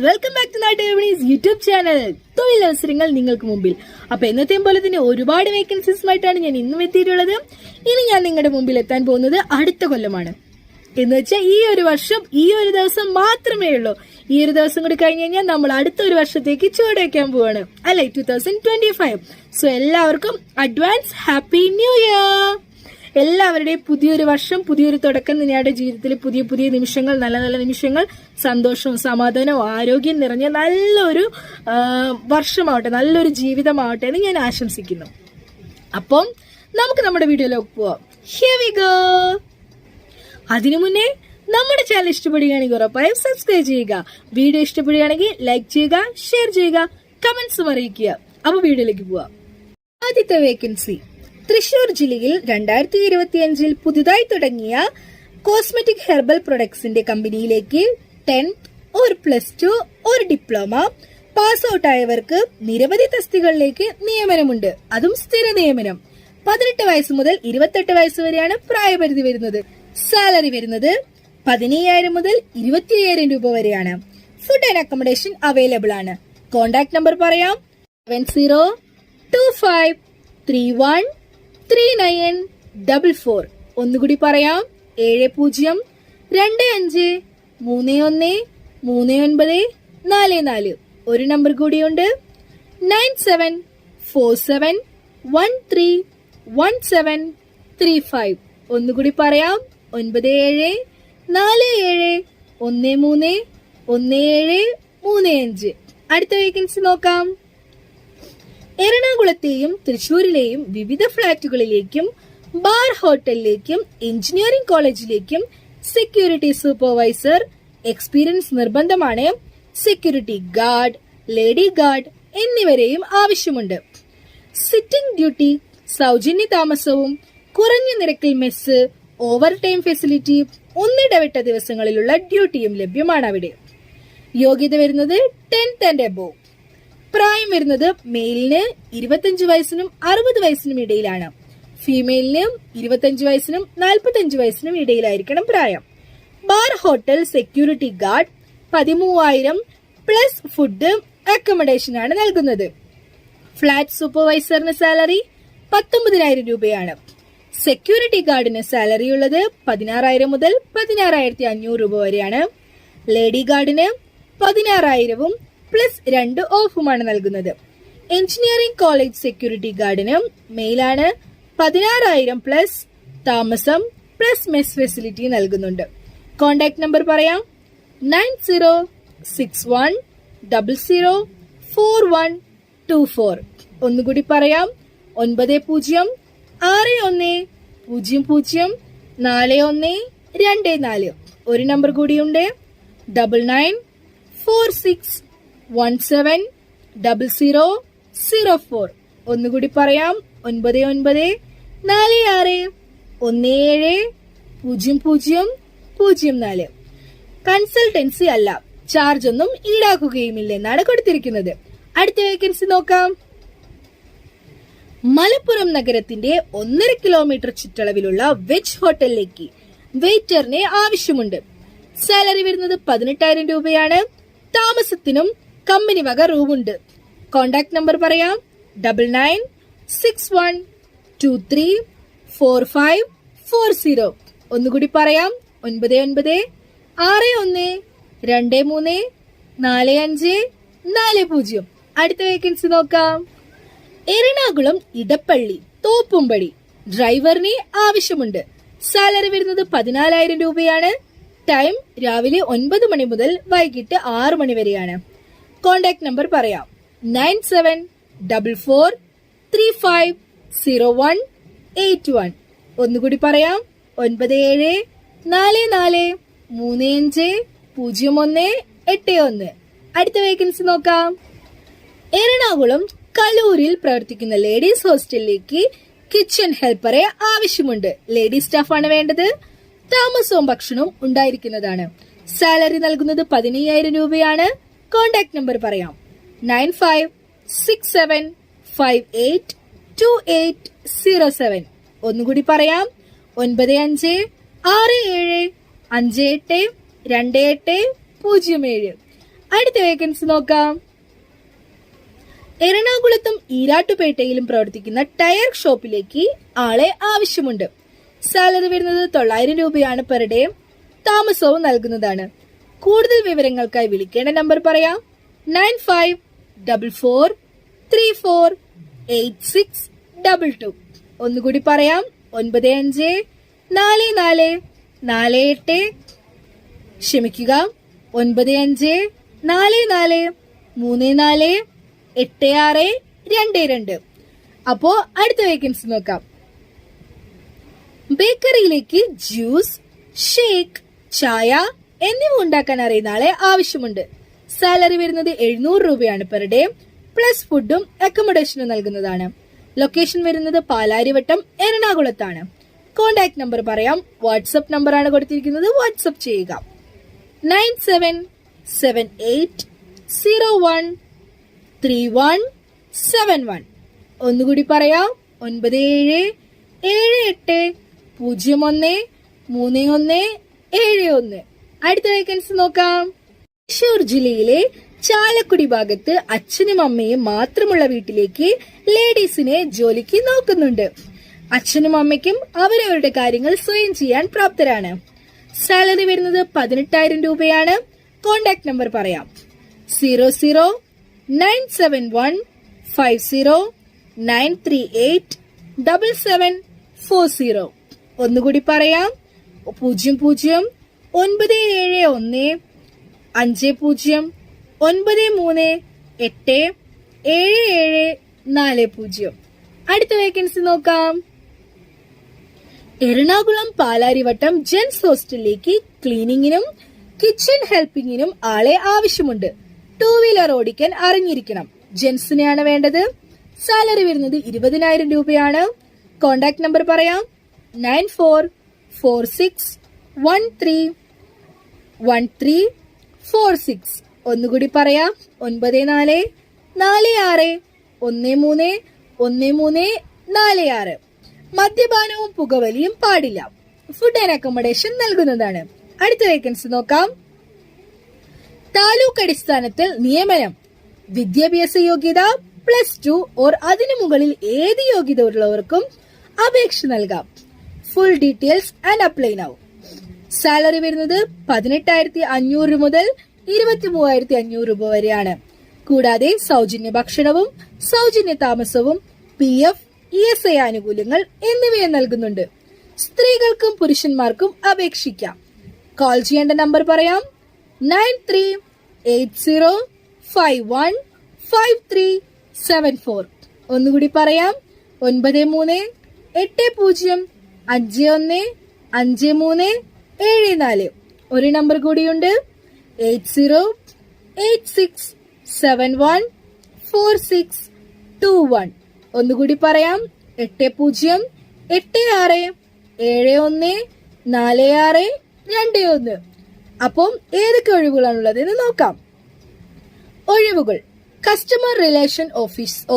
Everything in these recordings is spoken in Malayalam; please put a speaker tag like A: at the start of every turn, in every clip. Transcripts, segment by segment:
A: വെൽക്കം ബാക്ക് ടു നാട്ടുകമ്പനീസ് യൂട്യൂബ് ചാനൽ. തൊഴിലവസരങ്ങൾ നിങ്ങൾക്ക് മുമ്പിൽ. അപ്പൊ എന്നത്തെയും പോലെ തന്നെ ഒരുപാട് വേക്കൻസീസുമായിട്ടാണ് ഞാൻ ഇന്നും എത്തിയിട്ടുള്ളത്. ഇനി ഞാൻ നിങ്ങളുടെ മുമ്പിൽ എത്താൻ പോകുന്നത് അടുത്ത കൊല്ലമാണ്. എന്ന് വെച്ചാൽ ഈ ഒരു വർഷം ഈ ഒരു ദിവസം മാത്രമേ ഉള്ളൂ. ഈ ഒരു ദിവസം കൂടി കഴിഞ്ഞ് കഴിഞ്ഞാൽ നമ്മൾ അടുത്ത ഒരു വർഷത്തേക്ക് ചുവടുവെക്കാൻ പോവാണ്, അല്ലെ? 2025. സോ എല്ലാവർക്കും അഡ്വാൻസ് ഹാപ്പി ന്യൂ ഇയർ. എല്ലാവരുടെയും പുതിയൊരു വർഷം, പുതിയൊരു തുടക്കം, നിങ്ങളുടെ ജീവിതത്തിൽ പുതിയ പുതിയ നിമിഷങ്ങൾ, നല്ല നല്ല നിമിഷങ്ങൾ, സന്തോഷവും സമാധാനവും ആരോഗ്യം നിറഞ്ഞ നല്ലൊരു വർഷമാവട്ടെ, നല്ലൊരു ജീവിതമാവട്ടെ എന്ന് ഞാൻ ആശംസിക്കുന്നു. അപ്പം നമുക്ക് നമ്മുടെ വീഡിയോയിലേക്ക് പോവാം. Here we go. അതിനു മുന്നേ നമ്മുടെ ചാനൽ ഇഷ്ടപ്പെടുകയാണെങ്കിൽ ഉറപ്പായും സബ്സ്ക്രൈബ് ചെയ്യുക. വീഡിയോ ഇഷ്ടപ്പെടുകയാണെങ്കിൽ ലൈക്ക് ചെയ്യുക, ഷെയർ ചെയ്യുക, കമന്റ്സും അറിയിക്കുക. അപ്പൊ വീഡിയോയിലേക്ക് പോവാം. ആദ്യത്തെ വേക്കൻസി തൃശൂർ ജില്ലയിൽ 2025 പുതുതായി തുടങ്ങിയ കോസ്മെറ്റിക് ഹെർബൽ പ്രൊഡക്ട്സിന്റെ കമ്പനിയിലേക്ക് 10th ഒരു +2 ഒരു ഡിപ്ലോമ പാസ് ഔട്ട് ആയവർക്ക് നിരവധി തസ്തികകളിലേക്ക് നിയമനമുണ്ട്. അതും സ്ഥിര നിയമനം. 18 വയസ്സ് മുതൽ 28 വയസ്സ് വരെയാണ് പ്രായപരിധി വരുന്നത്. സാലറി വരുന്നത് 15,000 മുതൽ 25,000 രൂപ വരെയാണ്. ഫുഡ് ആൻഡ് അക്കോമഡേഷൻ അവൈലബിൾ ആണ്. കോൺടാക്ട് നമ്പർ പറയാം: 7025313944. ഒന്നുകൂടി പറയാം: 7025313944. ഒരു നമ്പർ കൂടിയുണ്ട്: 9747131735. ഒന്നുകൂടി പറയാം: 9747131735. അടുത്ത വേക്കൻസി നോക്കാം. എറണാകുളത്തെയും തൃശൂരിലെയും വിവിധ ഫ്ളാറ്റുകളിലേക്കും ബാർ ഹോട്ടലിലേക്കും എഞ്ചിനീയറിംഗ് കോളേജിലേക്കും സെക്യൂരിറ്റി സൂപ്പർവൈസർ എക്സ്പീരിയൻസ് നിർബന്ധമാണ്. സെക്യൂരിറ്റി ഗാർഡ്, ലേഡി ഗാർഡ് എന്നിവരെയും ആവശ്യമുണ്ട്. സിറ്റിംഗ് ഡ്യൂട്ടി, സൗജന്യ താമസവും കുറഞ്ഞ നിരക്കിൽ മെസ്സ്, ഓവർ ടൈം ഫെസിലിറ്റി, ഒന്നിടവിട്ട ദിവസങ്ങളിലുള്ള ഡ്യൂട്ടിയും ലഭ്യമാണ് അവിടെ. യോഗ്യത വരുന്നത് 10th and above. പ്രായം വരുന്നത് മെയിലിന് 25 വയസ്സിനും 60 വയസ്സിനും ഇടയിലാണ്. ഫീമെയിലിന് 25 വയസ്സിനും 45 വയസ്സിനും ഇടയിലായിരിക്കണം പ്രായം. Bar hotel security guard 13,000 plus food accommodation ആണ് നൽകുന്നത്. ഫ്ലാറ്റ് സൂപ്പർവൈസറിന് സാലറി 19,000 രൂപയാണ്. സെക്യൂരിറ്റി ഗാർഡിന് സാലറി ഉള്ളത് 16,000 മുതൽ 16,500 രൂപ വരെയാണ്. ലേഡി ഗാർഡിന് 16,000 പ്ലസ് 2 ഓഫുമാണ് നൽകുന്നത്. എഞ്ചിനീയറിംഗ് കോളേജ് സെക്യൂരിറ്റി ഗാർഡിന് മെയിലാണ് 16,000 പ്ലസ് താമസം പ്ലസ് മെസ് ഫെസിലിറ്റി നൽകുന്നുണ്ട്. കോൺടാക്ട് നമ്പർ പറയാം: 9061004124. ഒന്നുകൂടി പറയാം: 9061004124. ഒരു നമ്പർ കൂടിയുണ്ട്: 9946170004. ഒന്നുകൂടി പറയാം: 9946170004. കൺസൾട്ടൻസി അല്ല, ചാർജ് ഒന്നും ഈടാക്കുകയുമില്ലെന്നാണ് കൊടുത്തിരിക്കുന്നത്. അടുത്ത വേക്കൻസി നോക്കാം. മലപ്പുറം നഗരത്തിന്റെ 1.5 കിലോമീറ്റർ ചുറ്റളവിലുള്ള വെജ് ഹോട്ടലിലേക്ക് വെയിറ്ററിനെ ആവശ്യമുണ്ട്. സാലറി വരുന്നത് 18,000 രൂപയാണ്. താമസത്തിനും കമ്പനി വക റൂമുണ്ട്. കോൺടാക്ട് നമ്പർ പറയാം: 9961234540. ഒന്നുകൂടി പറയാം: 9961234540. അടുത്ത വേക്കൻസി നോക്കാം. എറണാകുളം ഇടപ്പള്ളി തോപ്പുംപടി ഡ്രൈവറിനെ ആവശ്യമുണ്ട്. സാലറി വരുന്നത് 14,000 രൂപയാണ്. ടൈം രാവിലെ 9 മണി മുതൽ വൈകിട്ട് 6 മണി വരെയാണ്. കോൺടാക്ട് നമ്പർ പറയാം: 9744350181. ഒന്നുകൂടി പറയാം: 9744350181. അടുത്ത വേക്കൻസി നോക്കാം. എറണാകുളം കലൂരിൽ പ്രവർത്തിക്കുന്ന ലേഡീസ് ഹോസ്റ്റലിലേക്ക് കിച്ചൺ ഹെൽപ്പറെ ആവശ്യമുണ്ട്. ലേഡീസ് സ്റ്റാഫാണ് വേണ്ടത്. താമസവും ഭക്ഷണവും ഉണ്ടായിരിക്കുന്നതാണ്. സാലറി നൽകുന്നത് 15,000 രൂപയാണ്. കോൺടാക്ട് നമ്പർ പറയാം: 9567582807. ഒന്നുകൂടി പറയാം: 9567582827. അടുത്ത വേക്കൻസി നോക്കാം. എറണാകുളത്തും ഈരാട്ടുപേട്ടയിലും പ്രവർത്തിക്കുന്ന ടയർ ഷോപ്പിലേക്ക് ആളെ ആവശ്യമുണ്ട്. സാലറി വരുന്നത് 900 രൂപയാണ് പെർ ഡേ. താമസവും നൽകുന്നതാണ്. കൂടുതൽ വിവരങ്ങൾക്കായി വിളിക്കേണ്ട നമ്പർ പറയാം. 9544348622. ഒന്നുകൂടി പറയാം. 954448 ക്ഷമിക്കുക 9544348622. അപ്പോ അടുത്ത വേക്കൻസി നോക്കാം. ബേക്കറിയിലേക്ക് ജ്യൂസ്, ഷേക്ക്, ചായ എന്നിവ ഉണ്ടാക്കാൻ അറിയുന്ന ആളെ ആവശ്യമുണ്ട്. സാലറി വരുന്നത് 700 രൂപയാണ് പെർ ഡേ. പ്ലസ് ഫുഡും അക്കോമഡേഷനും നൽകുന്നതാണ്. ലൊക്കേഷൻ വരുന്നത് പാലാരിവട്ടം, എറണാകുളത്താണ്. കോണ്ടാക്ട് നമ്പർ പറയാം. വാട്സ്ആപ്പ് നമ്പറാണ് കൊടുത്തിരിക്കുന്നത്. വാട്സ്ആപ്പ് ചെയ്യുക. 9778013171. ഒന്നുകൂടി പറയാം. 9778013171. അടുത്ത വേക്കൻസി നോക്കാം. തൃശൂർ ജില്ലയിലെ ചാലക്കുടി ഭാഗത്ത് അച്ഛനും അമ്മയും മാത്രമുള്ള വീട്ടിലേക്ക് ലേഡീസിനെ ജോലിക്ക് നോക്കുന്നുണ്ട്. അച്ഛനും അമ്മയ്ക്കും അവരവരുടെ കാര്യങ്ങൾ സ്വയം ചെയ്യാൻ പ്രാപ്തരാണ്. സാലറി വരുന്നത് 18,000 രൂപയാണ്. കോണ്ടാക്ട് നമ്പർ പറയാം. 0097150938770. ഒന്നുകൂടി പറയാം. 00905093877040. അടുത്ത വേക്കൻസി നോക്കാം. എറണാകുളം പാലാരിവട്ടം ജെൻസ് ഹോസ്റ്റലിലേക്ക് ക്ലീനിങ്ങിനും കിച്ചൺ ഹെൽപ്പിങ്ങിനും ആളെ ആവശ്യമുണ്ട്. 2 വീലർ ഓടിക്കാൻ അറിഞ്ഞിരിക്കണം. ജെൻസിനെയാണ് വേണ്ടത്. സാലറി വരുന്നത് 20,000 രൂപയാണ്. കോണ്ടാക്ട് നമ്പർ പറയാം. 9446131346. ഒന്നുകൂടി പറയാം. 9446131346. മദ്യപാനവും പുകവലിയും പാടില്ല. ഫുഡ് ആൻഡ് അക്കോമഡേഷൻ നൽകുന്നതാണ്. അടുത്ത വേക്കൻസി നോക്കാം. താലൂക്ക് അടിസ്ഥാനത്തിൽ നിയമനം. വിദ്യാഭ്യാസ യോഗ്യത +2 ഓർ അതിനു മുകളിൽ ഏത് യോഗ്യത ഉള്ളവർക്കും അപേക്ഷ നൽകാം. Full details and apply now. Salary വരുന്നത് 18,500 മുതൽ 23,500 രൂപ വരെയാണ്. കൂടാതെ സൗജന്യ ഭക്ഷണവും സൗജന്യ താമസവും PF, ESI ആനുകൂല്യങ്ങൾ എന്നിവയും നൽകുന്നുണ്ട്. സ്ത്രീകൾക്കും പുരുഷന്മാർക്കും അപേക്ഷിക്കാം. കോൾ ചെയ്യേണ്ട നമ്പർ പറയാം. 9380515374. ഒന്നുകൂടി പറയാം. 9380515374. ഒരു നമ്പർ കൂടിയുണ്ട്. 8086714621. ഒന്നുകൂടി പറയാം. 8086714621. അപ്പം ഏതൊക്കെ ഒഴിവുകളാണുള്ളത് എന്ന് നോക്കാം. ഒഴിവുകൾ: customer relation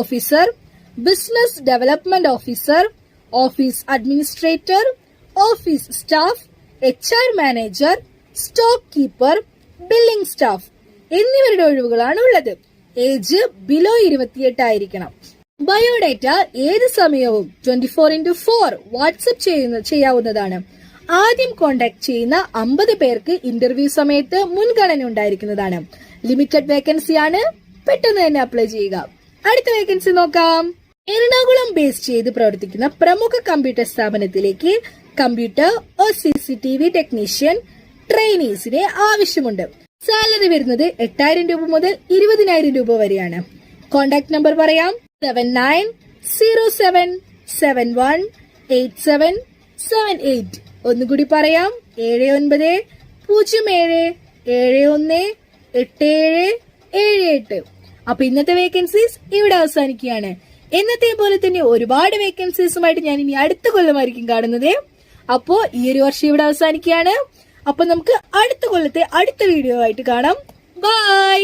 A: officer, business development officer, office administrator, office staff, HR manager, stock keeper, billing staff എന്നിവരുടെ ഒഴിവുകളാണ് ഉള്ളത്. ഏജ് ബിലോ 28 ആയിരിക്കണം. ബയോഡേറ്റ ഏത് സമയവും 24x4 വാട്സ്ആപ്പ് ചെയ്യാവുന്നതാണ്. ആദ്യം കോണ്ടാക്ട് ചെയ്യുന്ന 50 പേർക്ക് ഇന്റർവ്യൂ സമയത്ത് മുൻഗണന ഉണ്ടായിരിക്കുന്നതാണ്. ലിമിറ്റഡ് വേക്കൻസി ആണ്. പെട്ടെന്ന് തന്നെ അപ്ലൈ ചെയ്യുക. അടുത്ത വേക്കൻസി നോക്കാം. എറണാകുളം ബേസ് ചെയ്ത് പ്രവർത്തിക്കുന്ന പ്രമുഖ കമ്പ്യൂട്ടർ സ്ഥാപനത്തിലേക്ക് കമ്പ്യൂട്ടർ CCTV ടെക്നീഷ്യൻ ട്രെയിനീസിനെ ആവശ്യമുണ്ട്. സാലറി വരുന്നത് 8,000 രൂപ മുതൽ 20,000 രൂപ വരെയാണ്. കോണ്ടാക്ട് നമ്പർ പറയാം. 7907718778. ഒന്നുകൂടി പറയാം. 7907718778. അപ്പൊ ഇന്നത്തെ വേക്കൻസീസ് ഇവിടെ അവസാനിക്കുകയാണ്. എന്നത്തെ പോലെ തന്നെ ഒരുപാട് വേക്കൻസീസുമായിട്ട് ഞാൻ ഇനി അടുത്ത കൊല്ലമായിരിക്കും കാണുന്നത്. അപ്പോ ഈ ഒരു വർഷം ഇവിടെ അവസാനിക്കുകയാണ്. അപ്പൊ നമുക്ക് അടുത്ത കൊല്ലത്തെ അടുത്ത വീഡിയോ ആയിട്ട് കാണാം. ബൈ.